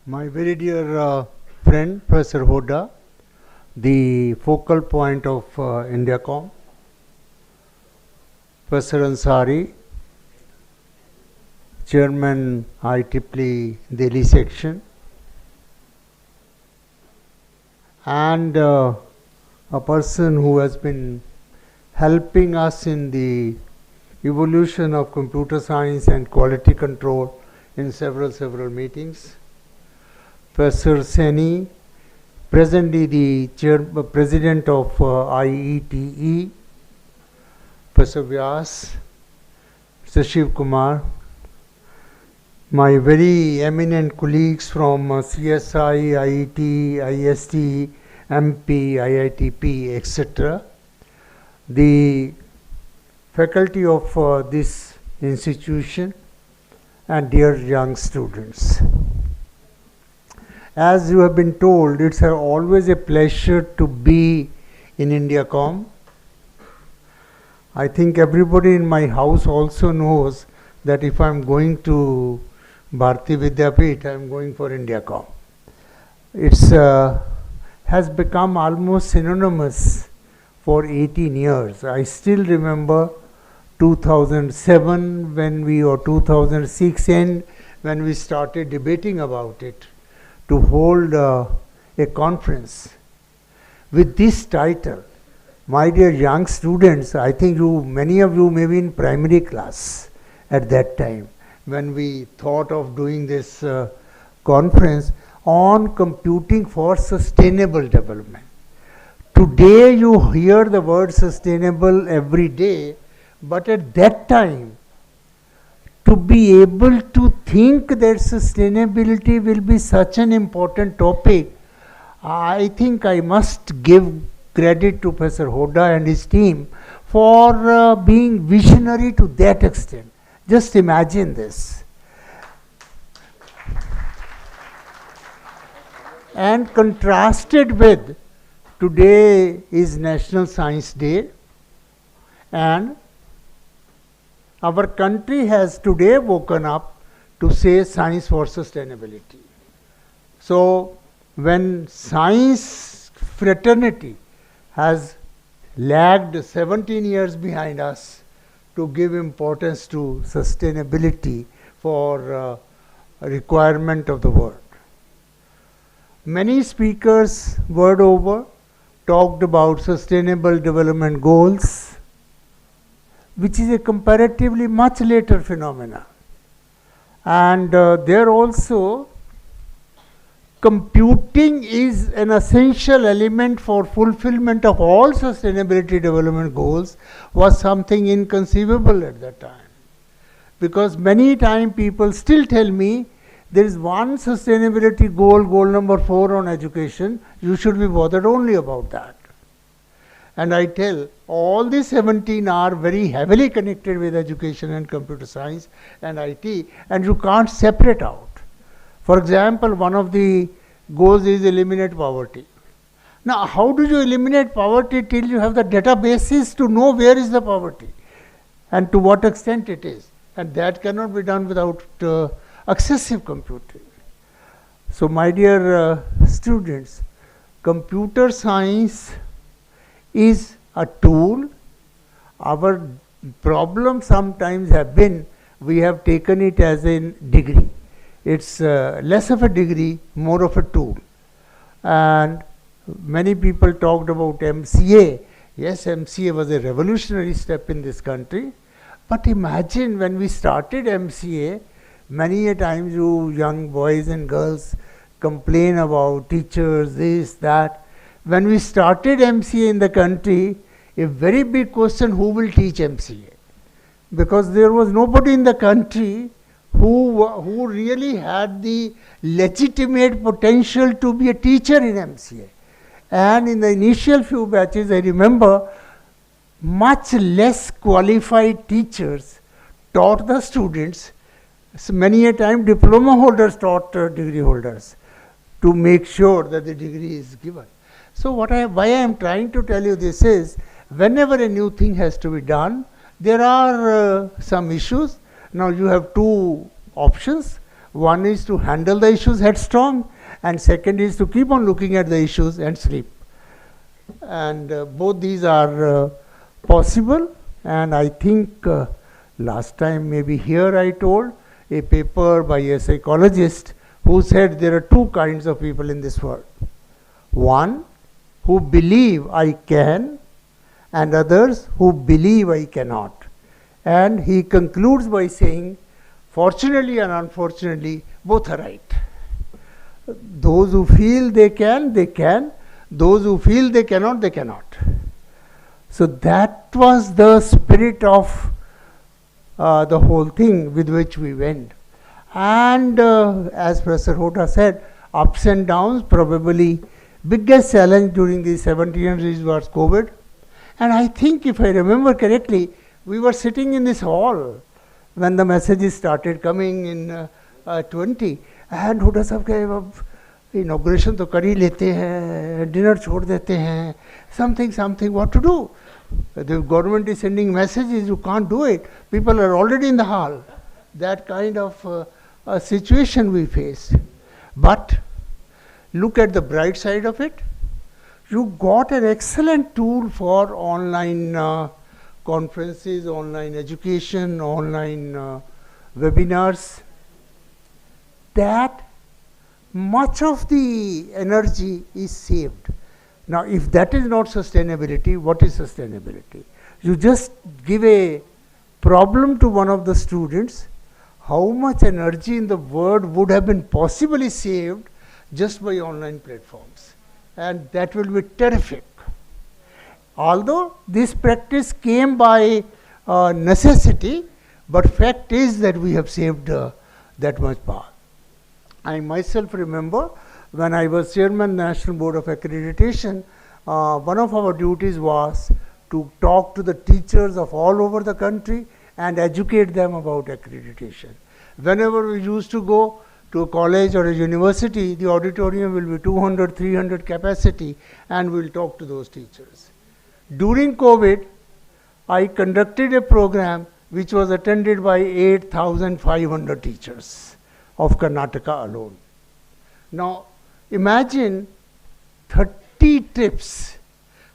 My very dear friend, Professor Hoda, the focal point of INDIACom, Professor Ansari, Chairman IEEE Delhi section, and a person who has been helping us in the evolution of computer science and quality control in several meetings. Professor Seni, presently the president of IETE, Professor Vyas, Mr. Shiv Kumar, my very eminent colleagues from CSI, IET, IST, MP, IITP, etc., the faculty of this institution, and dear young students. As you have been told, it's always a pleasure to be in INDIACom. I think everybody in my house also knows that if I'm going to Bharati Vidyapith, I'm going for INDIACom. It's has become almost synonymous for 18 years. I still remember 2007 or 2006 end when we started debating about it, to hold a conference with this title. My dear young students, I think many of you may be in primary class at that time when we thought of doing this conference on computing for sustainable development. Today you hear the word sustainable every day, but at that time, to be able to think that sustainability will be such an important topic, I think I must give credit to Professor Hoda and his team for being visionary to that extent. Just imagine this. And contrasted with, today is National Science Day, and our country has today woken up to say science for sustainability. So when science fraternity has lagged 17 years behind us to give importance to sustainability for requirement of the world. Many speakers world over talked about sustainable development goals, which is a comparatively much later phenomena. And there also, computing is an essential element for fulfillment of all sustainability development goals was something inconceivable at that time. Because many times people still tell me, there is one sustainability goal number 4 on education, you should be bothered only about that. And I tell, all these 17 are very heavily connected with education and computer science and IT, and you can't separate out. For example, one of the goals is eliminate poverty. Now, how do you eliminate poverty till you have the databases to know where is the poverty and to what extent it is? And that cannot be done without excessive computing. So, my dear students, computer science is a tool. Our problem sometimes have been, we have taken it as a degree. It's less of a degree, more of a tool. And many people talked about MCA. Yes, MCA was a revolutionary step in this country. But imagine when we started MCA, many a times you young boys and girls complain about teachers, this, that. When we started MCA in the country, a very big question, who will teach MCA? Because there was nobody in the country who really had the legitimate potential to be a teacher in MCA. And in the initial few batches, I remember, much less qualified teachers taught the students. So many a time diploma holders taught degree holders to make sure that the degree is given. So why I am trying to tell you this is, whenever a new thing has to be done, there are some issues. Now you have two options. One is to handle the issues headstrong, and second is to keep on looking at the issues and sleep. And both these are possible. And I think last time maybe here I told a paper by a psychologist who said there are two kinds of people in this world. One who believe I can, and others who believe I cannot. And he concludes by saying, fortunately and unfortunately, both are right. Those who feel they can, they can. Those who feel they cannot. So that was the spirit of the whole thing with which we went. And as Professor Hoda said, ups and downs, probably biggest challenge during these 17 years was COVID. And I think, if I remember correctly, we were sitting in this hall when the messages started coming in 20. And Hoda sahab ke inauguration to kar hi lete hain, dinner chhod dete hain, something, what to do? The government is sending messages, you can't do it. People are already in the hall. That kind of a situation we faced. But look at the bright side of it. You got an excellent tool for online conferences, online education, online webinars. That much of the energy is saved. Now, if that is not sustainability, what is sustainability? You just give a problem to one of the students, how much energy in the world would have been possibly saved just by online platforms. And that will be terrific. Although this practice came by necessity, but fact is that we have saved that much power. I myself remember when I was chairman of the National Board of Accreditation, one of our duties was to talk to the teachers of all over the country and educate them about accreditation. Whenever we used to go to a college or a university, the auditorium will be 200, 300 capacity, and we'll talk to those teachers. During COVID, I conducted a program which was attended by 8,500 teachers of Karnataka alone. Now, imagine 30 trips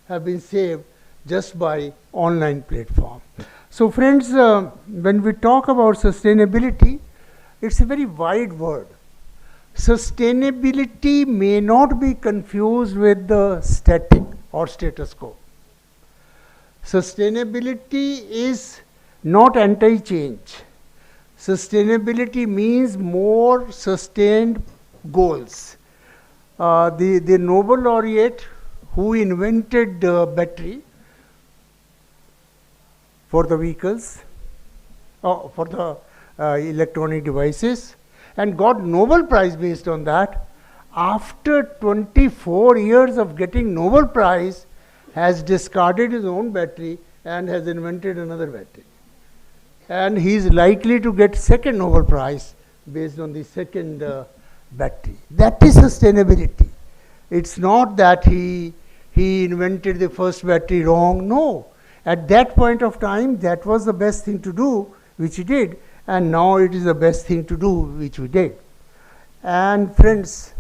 have been saved just by online platform. So friends, when we talk about sustainability, it's a very wide word. Sustainability may not be confused with the static or status quo. Sustainability is not anti-change. Sustainability means more sustained goals. The Nobel laureate who invented the battery for the vehicles, for the electronic devices, and got Nobel Prize based on that, after 24 years of getting Nobel Prize, has discarded his own battery and has invented another battery. And he is likely to get second Nobel Prize based on the second battery. That is sustainability. It's not that he invented the first battery wrong. No. At that point of time, that was the best thing to do, which he did. And now it is the best thing to do, which we did. And friends,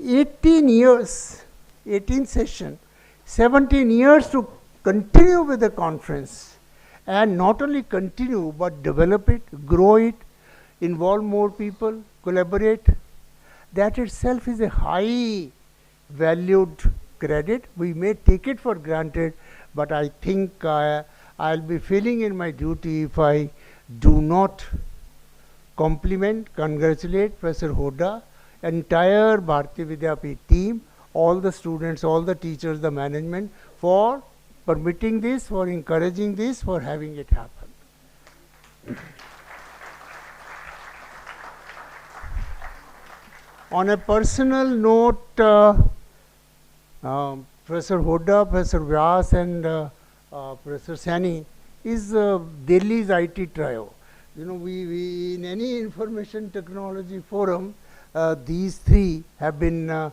18 years, 18 session, 17 years to continue with the conference. And not only continue, but develop it, grow it, involve more people, collaborate. That itself is a high valued credit. We may take it for granted, but I think I'll be feeling in my duty if I do not compliment, congratulate Professor Hoda, entire Bharati Vidyapeeth team, all the students, all the teachers, the management, for permitting this, for encouraging this, for having it happen. On a personal note, Professor Hoda, Professor Vyas, and Professor Sani is Delhi's IT trio. You know, we in any information technology forum, these three have been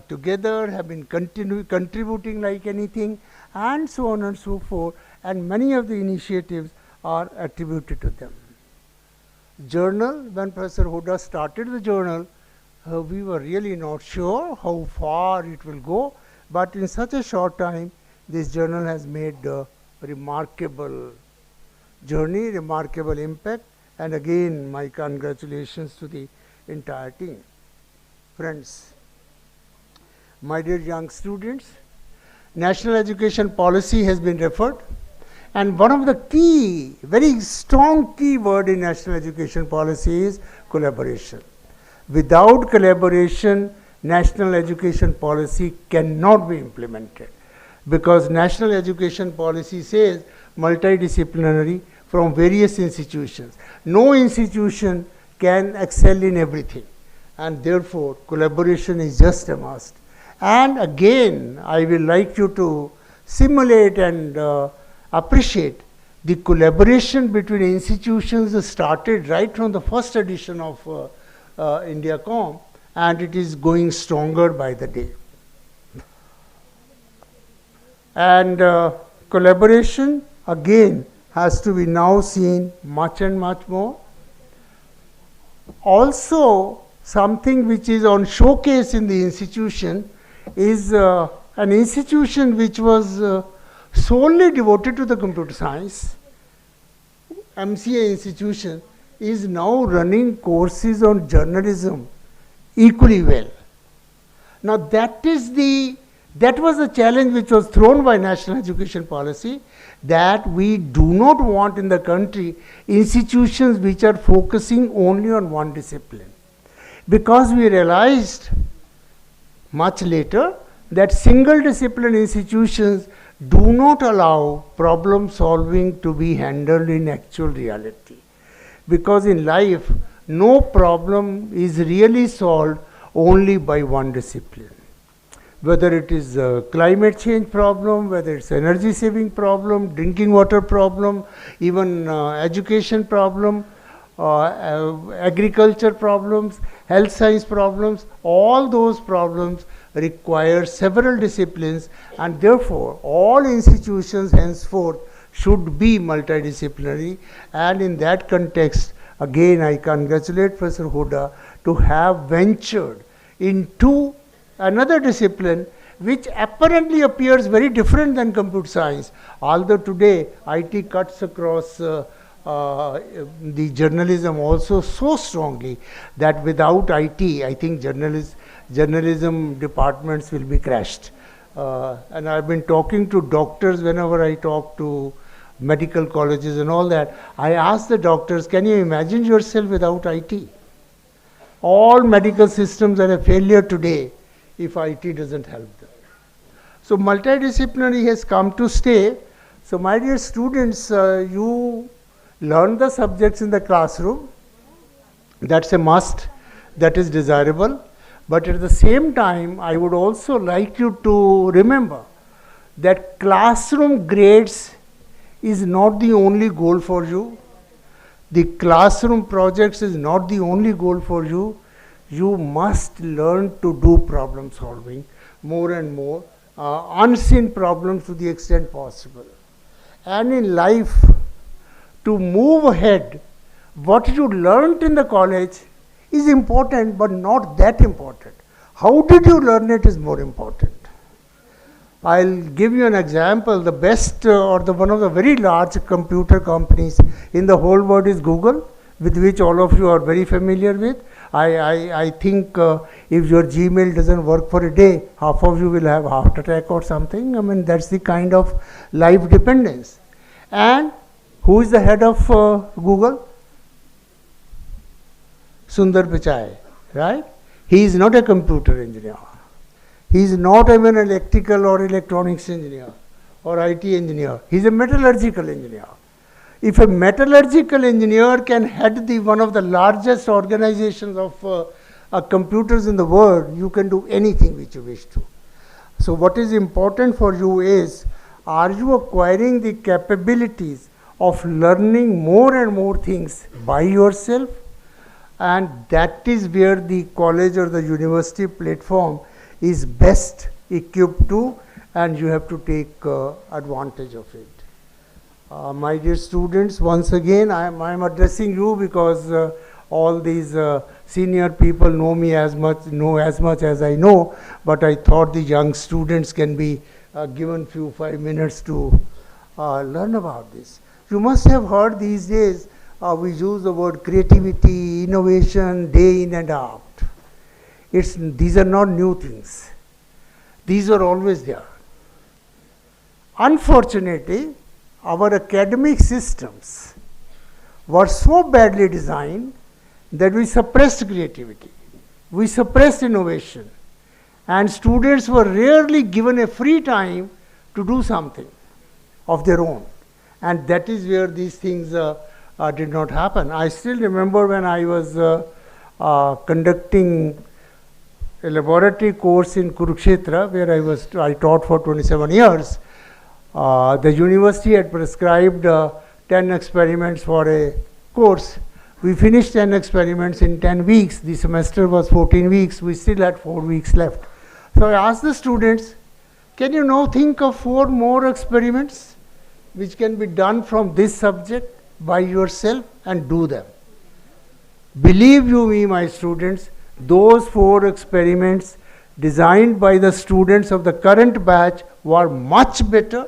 together, have been contributing like anything, and so on and so forth, and many of the initiatives are attributed to them. Journal, when Professor Huda started the journal, we were really not sure how far it will go, but in such a short time, this journal has made a remarkable journey, remarkable impact, and again, my congratulations to the entire team. Friends, my dear young students, national education policy has been referred, and one of the key, very strong key word in national education policy is collaboration. Without collaboration, national education policy cannot be implemented, because national education policy says multidisciplinary from various institutions. No institution can excel in everything, and therefore collaboration is just a must. And again, I will like you to simulate and appreciate the collaboration between institutions started right from the first edition of INDIACom, and it is going stronger by the day. And collaboration again has to be now seen much and much more. Also, something which is on showcase in the institution is an institution which was solely devoted to the computer science. MCA institution is now running courses on journalism equally well. Now that was the challenge which was thrown by national education policy, that we do not want in the country institutions which are focusing only on one discipline. Because we realized much later that single discipline institutions do not allow problem solving to be handled in actual reality. Because in life, no problem is really solved only by one discipline. Whether it is a climate change problem, whether it's energy saving problem, drinking water problem, even education problem, agriculture problems, health science problems, all those problems require several disciplines, and therefore all institutions henceforth should be multidisciplinary. And in that context, again I congratulate Professor Huda to have ventured into another discipline which apparently appears very different than computer science, although today IT cuts across the journalism also so strongly that without IT, I think journalism departments will be crashed. And I've been talking to doctors whenever I talk to medical colleges and all that. I ask the doctors, can you imagine yourself without IT? All medical systems are a failure today if IT doesn't help them. So multidisciplinary has come to stay. So my dear students, you learn the subjects in the classroom. That's a must, that is desirable. But at the same time, I would also like you to remember that classroom grades is not the only goal for you. The classroom projects is not the only goal for you. You must learn to do problem solving more and more, unseen problems to the extent possible. And in life, to move ahead, what you learned in the college is important, but not that important. How did you learn it is more important. I'll give you an example. The best one of the very large computer companies in the whole world is Google, with which all of you are very familiar with. I think if your Gmail doesn't work for a day, half of you will have a heart attack or something. I mean, that's the kind of life dependence. And who is the head of Google? Sundar Pichai, right? He is not a computer engineer. He is not even an electrical or electronics engineer or IT engineer. He is a metallurgical engineer. If a metallurgical engineer can head one of the largest organizations of computers in the world, you can do anything which you wish to. So what is important for you is, are you acquiring the capabilities of learning more and more things by yourself? And that is where the college or the university platform is best equipped to, and you have to take advantage of it. My dear students, once again I'm addressing you because all these senior people know as much as I know, but I thought the young students can be given 5 minutes to learn about this. You must have heard these days we use the word creativity, innovation, day in and out. These are not new things. These are always there. Unfortunately, our academic systems were so badly designed that we suppressed creativity, we suppressed innovation, and students were rarely given a free time to do something of their own. And that is where these things did not happen. I still remember when I was conducting a laboratory course in Kurukshetra, where I taught for 27 years. The university had prescribed 10 experiments for a course. We finished 10 experiments in 10 weeks. The semester was 14 weeks. We still had 4 weeks left. So I asked the students, can you now think of 4 more experiments which can be done from this subject by yourself, and do them? Believe you me, my students, those 4 experiments designed by the students of the current batch were much better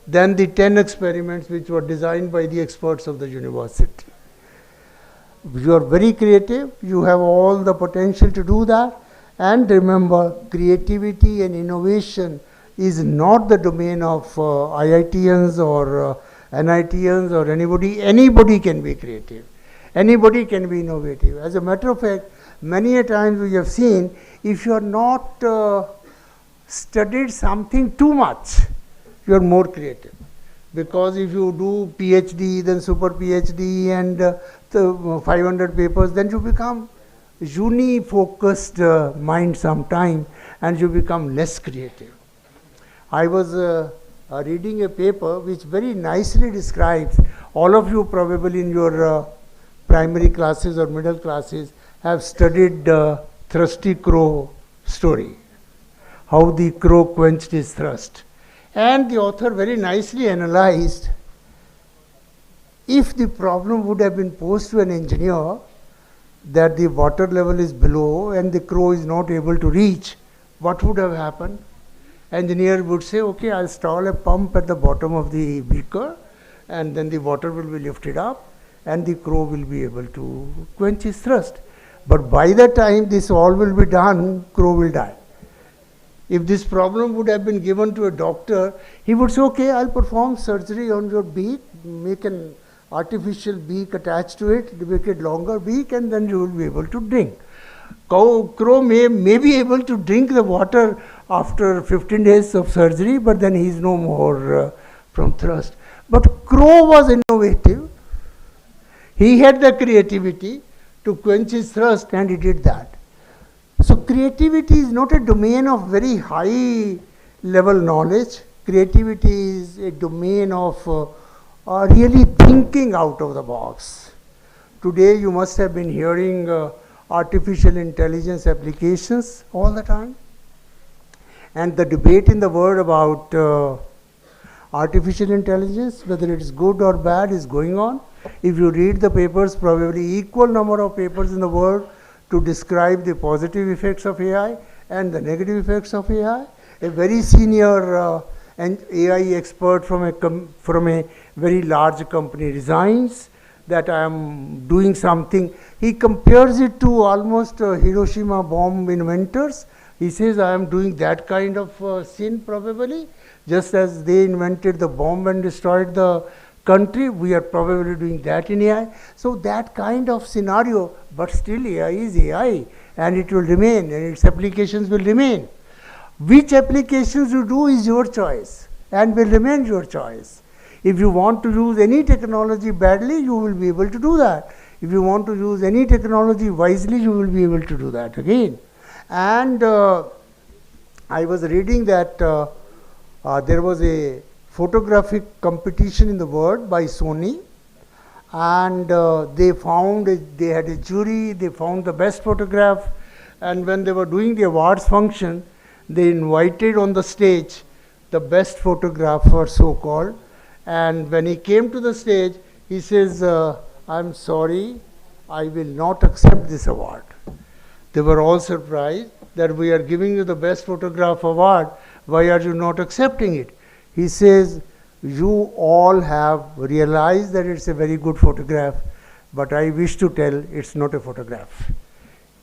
than the 10 experiments which were designed by the experts of the university. You are very creative, you have all the potential to do that, and remember, creativity and innovation is not the domain of IITians or NITians or anybody. Anybody can be creative, anybody can be innovative. As a matter of fact, many a times we have seen, if you are not studied something too much, you are more creative. Because if you do PhD, then super PhD and 500 papers, then you become uni-focused mind sometime, and you become less creative. I was reading a paper which very nicely describes, all of you probably in your primary classes or middle classes have studied Thirsty Crow story, how the crow quenched his thirst. And the author very nicely analyzed, if the problem would have been posed to an engineer that the water level is below and the crow is not able to reach, what would have happened? Engineer would say, okay, I'll install a pump at the bottom of the beaker, and then the water will be lifted up and the crow will be able to quench his thirst. But by the time this all will be done, crow will die. If this problem would have been given to a doctor, he would say, okay, I'll perform surgery on your beak, make an artificial beak attached to it, make it longer beak, and then you will be able to drink. Crow may be able to drink the water after 15 days of surgery, but then he is no more from thirst. But crow was innovative. He had the creativity to quench his thirst, and he did that. So creativity is not a domain of very high level knowledge. Creativity is a domain of really thinking out of the box. Today you must have been hearing artificial intelligence applications all the time. And the debate in the world about artificial intelligence, whether it is good or bad, is going on. If you read the papers, probably equal number of papers in the world to describe the positive effects of AI and the negative effects of AI. A very senior AI expert from a very large company resigns that I am doing something. He compares it to almost Hiroshima bomb inventors. He says, I am doing that kind of sin probably, just as they invented the bomb and destroyed the country, we are probably doing that in AI. So that kind of scenario, but still AI is AI, and it will remain, and its applications will remain. Which applications you do is your choice and will remain your choice. If you want to use any technology badly, you will be able to do that. If you want to use any technology wisely, you will be able to do that again. And I was reading that there was a photographic competition in the world by Sony, and they had a jury, they found the best photograph, and when they were doing the awards function, they invited on the stage the best photographer, so-called, And when he came to the stage, he says, I'm sorry, I will not accept this award. They were all surprised that we are giving you the best photograph award. Why are you not accepting it? He says, you all have realized that it's a very good photograph, but I wish to tell it's not a photograph.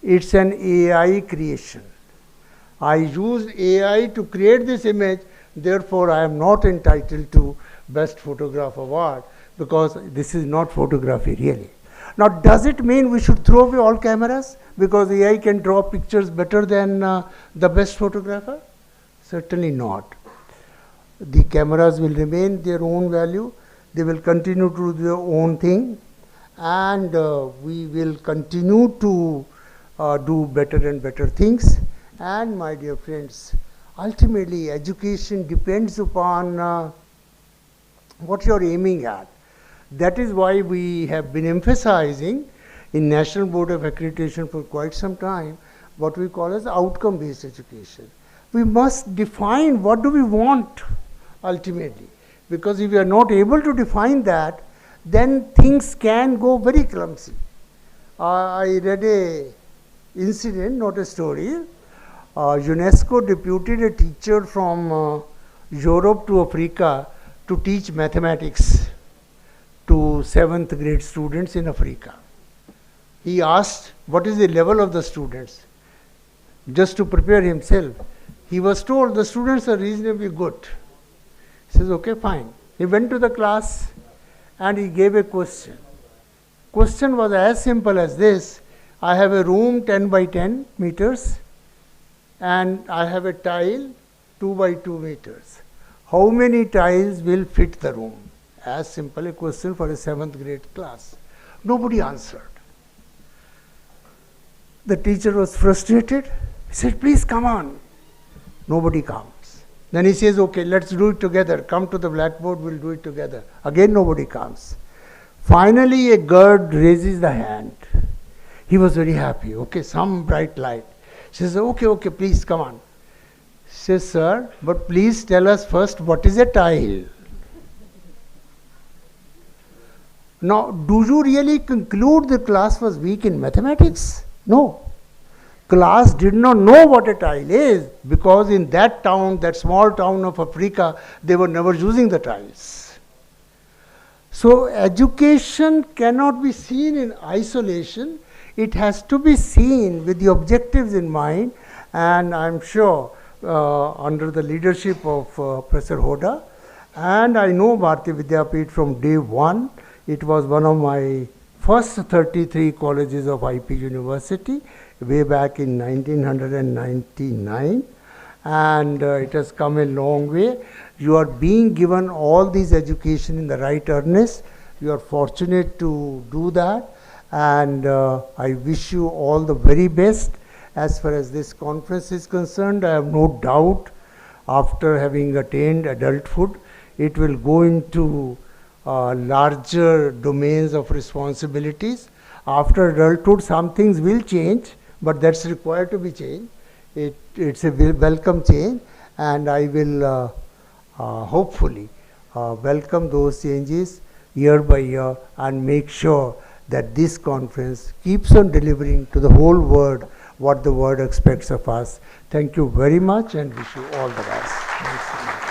It's an AI creation. I used AI to create this image, therefore I am not entitled to Best Photograph Award because this is not photography really. Now, does it mean we should throw away all cameras because AI can draw pictures better than the best photographer? Certainly not. The cameras will remain their own value. They will continue to do their own thing, and we will continue to do better and better things. And my dear friends, ultimately education depends upon what you are aiming at. That is why we have been emphasizing in National Board of Accreditation for quite some time what we call as outcome-based education. We must define what do we want ultimately, because if we are not able to define that, then things can go very clumsy. I read a incident, not a story. UNESCO deputed a teacher from Europe to Africa to teach mathematics to 7th grade students in Africa. He asked what is the level of the students, just to prepare himself. He was told the students are reasonably good. He says, okay, fine. He went to the class and he gave a question. Question was as simple as this: I have a room 10 by 10 meters and I have a tile 2 by 2 meters. How many tiles will fit the room? As simple a question for a 7th grade class. Nobody answered. The teacher was frustrated. He said, please come on. Nobody comes. Then he says, okay, let's do it together. Come to the blackboard, we'll do it together. Again, nobody comes. Finally, a girl raises the hand. He was very happy. Okay, some bright light. She says, okay, please come on. She says, sir, but please tell us first what is a tile. Now, do you really conclude the class was weak in mathematics? No. Class did not know what a tile is because in that town, that small town of Africa, they were never using the tiles. So, education cannot be seen in isolation. It has to be seen with the objectives in mind, and I'm sure under the leadership of Professor Hoda, and I know Bharati Vidyapeeth from day one. It was one of my first 33 colleges of IP University way back in 1999, and it has come a long way. You are being given all these education in the right earnest. You are fortunate to do that, and I wish you all the very best. As far as this conference is concerned, I have no doubt after having attained adulthood, it will go into larger domains of responsibilities. After adulthood, some things will change, but that's required to be changed. It's a welcome change, and I will hopefully welcome those changes year by year and make sure that this conference keeps on delivering to the whole world what the world expects of us. Thank you very much and wish you all the best. Thanks.